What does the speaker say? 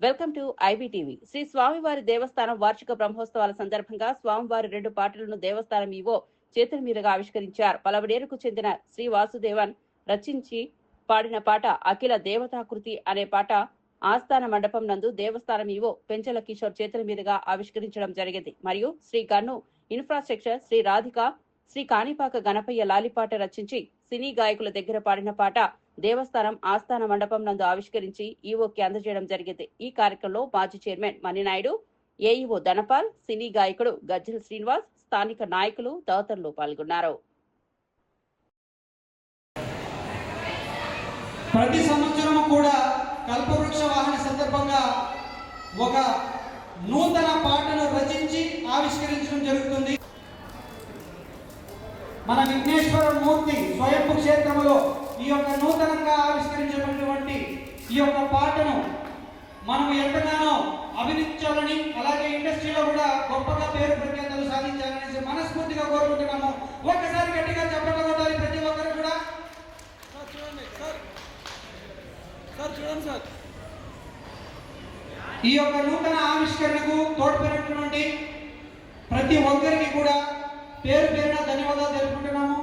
Welcome to IBTV. Shri స్వామివారి దేవస్థానం వార్షిక బ్రహ్మోత్సవాల సందర్భంగా స్వామివారి 2 పాటలను దేవస్థానం ఈవో చేతుల మీదుగా ఆవిష్కరించారు. పలవడేరుకు చెందిన శ్రీ వాసుదేవన్ రచించి పాడిన పాట అఖిల దేవతాకృతి అనే పాట ఆస్థాన మండపం నందు దేవస్థానం ఈవో పెంచల కిషోర్ చేతుల మీదుగా ఆవిష్కరించడం జరిగింది. మరియు శ్రీ గన్ను ఇన్ఫ్రాస్ట్రక్చర్ శ్రీ రాధిక శ్రీ కాణిపాక గణపయ్య లాలిపాట రచించి సినీ గాయకుల దగ్గర పాడిన పాట దేవస్థానం ఆస్థాన మండపం నందు ఆవిష్కరించి ఈవోకి అందజేయడం జరిగింది. ఈ కార్యక్రమంలో మాజీ చైర్మన్ మణినాయుడు, ఏఈఓ ధనపాల్, సినీ గాయకుడు గజ్జల శ్రీనివాస్, స్థానిక నాయకులు తదితరులు పాల్గొన్నారు. ప్రతి సంవత్సరం కూడా కల్పవృక్ష వాహన సందర్భంగా ఒక నూతన పాటను రచించి ఆవిష్కరించడం జరుగుతుంది. మన విఘ్నేశ్వర మూర్తి స్వయంభూ క్షేత్రంలో ఈ యొక్క నూతనంగా ఆవిష్కరించినటువంటి ఈ యొక్క పాటను మనం ఎంతగానో అభినందించాలని, అలాగే ఇండస్ట్రీలో కూడా గొప్పగా పేరు ప్రఖ్యాతలు సాధించాలనేసి మనస్ఫూర్తిగా కోరుకుంటున్నాము. ఒక్కసారి గట్టిగా చెప్పడం కొట్టాలి ప్రతి ఒక్కరు కూడా. ఈ యొక్క నూతన ఆవిష్కరణకు తోడ్పడినటువంటి ప్రతి ఒక్కరికి కూడా పేరు పేరున ధన్యవాదాలు తెలుపుకుంటున్నాము.